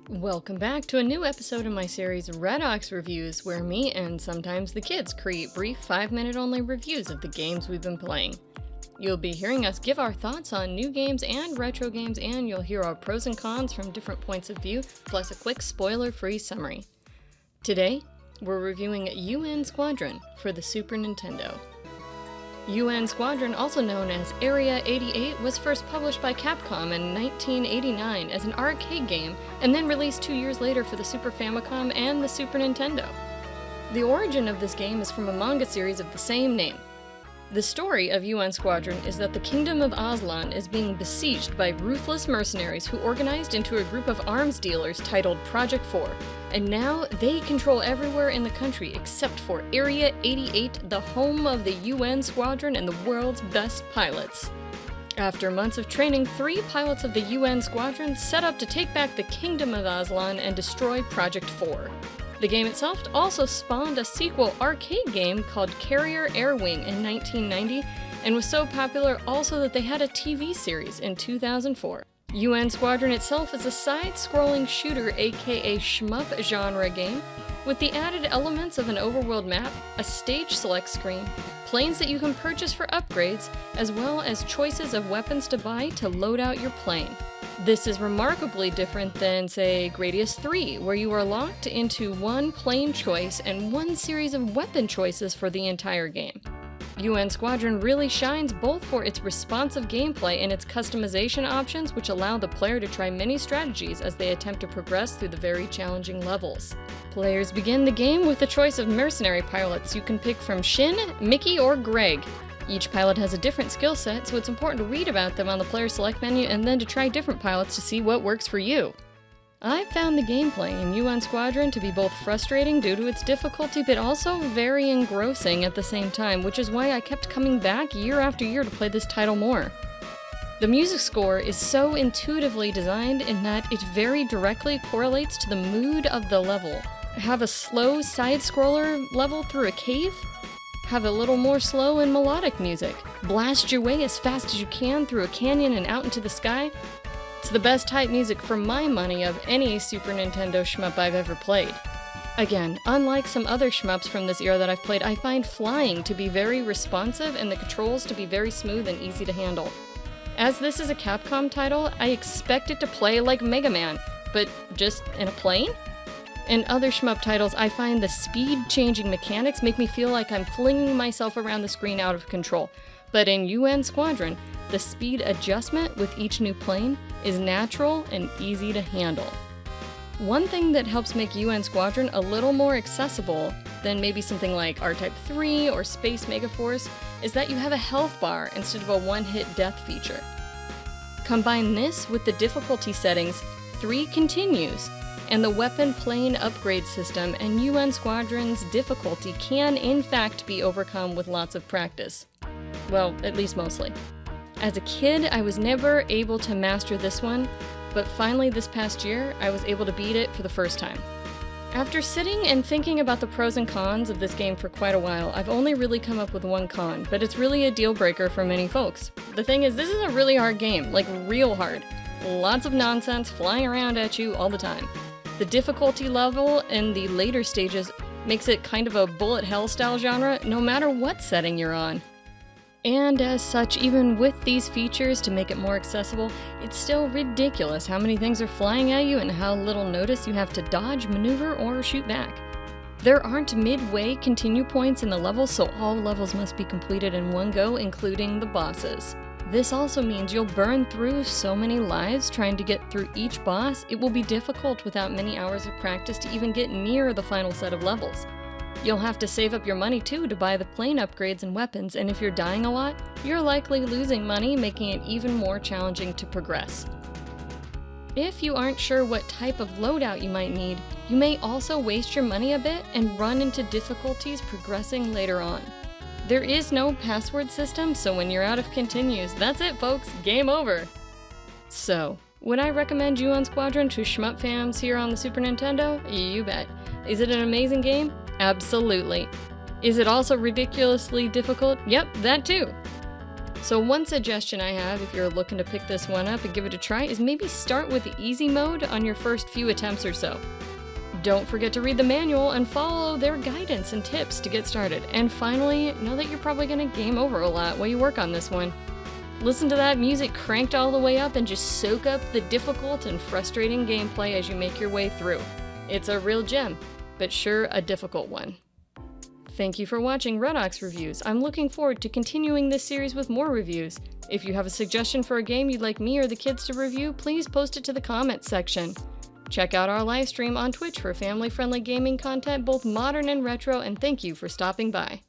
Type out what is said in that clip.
Welcome back to a new episode of my series RedAux Reviews, where me and sometimes the kids create brief 5-minute only reviews of the games we've been playing. You'll be hearing us give our thoughts on new games and retro games, and you'll hear our pros and cons from different points of view, plus a quick spoiler-free summary. Today, we're reviewing UN Squadron for the Super Nintendo. UN Squadron, also known as Area 88, was first published by Capcom in 1989 as an arcade game and then released 2 years later for the Super Famicom and the Super Nintendo. The origin of this game is from a manga series of the same name. The story of UN Squadron is that the Kingdom of Aslan is being besieged by ruthless mercenaries who organized into a group of arms dealers titled Project 4, and now they control everywhere in the country except for Area 88, the home of the UN Squadron and the world's best pilots. After months of training, 3 pilots of the UN Squadron set up to take back the Kingdom of Aslan and destroy Project 4. The game itself also spawned a sequel arcade game called Carrier Air Wing in 1990, and was so popular also that they had a TV series in 2004. UN Squadron itself is a side-scrolling shooter, aka shmup genre game, with the added elements of an overworld map, a stage select screen, planes that you can purchase for upgrades, as well as choices of weapons to buy to load out your plane. This is remarkably different than, say, Gradius 3, where you are locked into one plane choice and one series of weapon choices for the entire game. UN Squadron really shines both for its responsive gameplay and its customization options, which allow the player to try many strategies as they attempt to progress through the very challenging levels. Players begin the game with a choice of mercenary pilots you can pick from Shin, Mickey, or Greg. Each pilot has a different skill set, so it's important to read about them on the player select menu and then to try different pilots to see what works for you. I found the gameplay in UN Squadron to be both frustrating due to its difficulty, but also very engrossing at the same time, which is why I kept coming back year after year to play this title more. The music score is so intuitively designed in that it very directly correlates to the mood of the level. Have a slow side-scroller level through a cave? Have a little more slow and melodic music. Blast your way as fast as you can through a canyon and out into the sky. It's the best type music for my money of any Super Nintendo shmup I've ever played. Again, unlike some other shmups from this era that I've played, I find flying to be very responsive and the controls to be very smooth and easy to handle. As this is a Capcom title, I expect it to play like Mega Man, but just in a plane? In other shmup titles, I find the speed-changing mechanics make me feel like I'm flinging myself around the screen out of control. But in UN Squadron, the speed adjustment with each new plane is natural and easy to handle. One thing that helps make UN Squadron a little more accessible than maybe something like R-Type 3 or Space Megaforce is that you have a health bar instead of a one-hit death feature. Combine this with the difficulty settings 3 continues, and the weapon plane upgrade system, and UN Squadron's difficulty can in fact be overcome with lots of practice. Well, at least mostly. As a kid, I was never able to master this one, but finally this past year, I was able to beat it for the first time. After sitting and thinking about the pros and cons of this game for quite a while, I've only really come up with one con, but it's really a deal breaker for many folks. The thing is, this is a really hard game, like real hard. Lots of nonsense flying around at you all the time. The difficulty level in the later stages makes it kind of a bullet hell style genre, no matter what setting you're on. And as such, even with these features to make it more accessible, it's still ridiculous how many things are flying at you and how little notice you have to dodge, maneuver, or shoot back. There aren't midway continue points in the level, so all levels must be completed in one go, including the bosses. This also means you'll burn through so many lives trying to get through each boss, it will be difficult without many hours of practice to even get near the final set of levels. You'll have to save up your money too to buy the plane upgrades and weapons, and if you're dying a lot, you're likely losing money, making it even more challenging to progress. If you aren't sure what type of loadout you might need, you may also waste your money a bit and run into difficulties progressing later on. There is no password system, so when you're out of continues, that's it folks, game over! So, would I recommend UN Squadron to shmup fans here on the Super Nintendo? You bet. Is it an amazing game? Absolutely. Is it also ridiculously difficult? Yep, that too. So one suggestion I have if you're looking to pick this one up and give it a try is maybe start with the easy mode on your first few attempts or so. Don't forget to read the manual and follow their guidance and tips to get started. And finally, know that you're probably going to game over a lot while you work on this one. Listen to that music cranked all the way up and just soak up the difficult and frustrating gameplay as you make your way through. It's a real gem, but sure a difficult one. Thank you for watching RedAux Reviews. I'm looking forward to continuing this series with more reviews. If you have a suggestion for a game you'd like me or the kids to review, please post it to the comments section. Check out our live stream on Twitch for family-friendly gaming content, both modern and retro, and thank you for stopping by.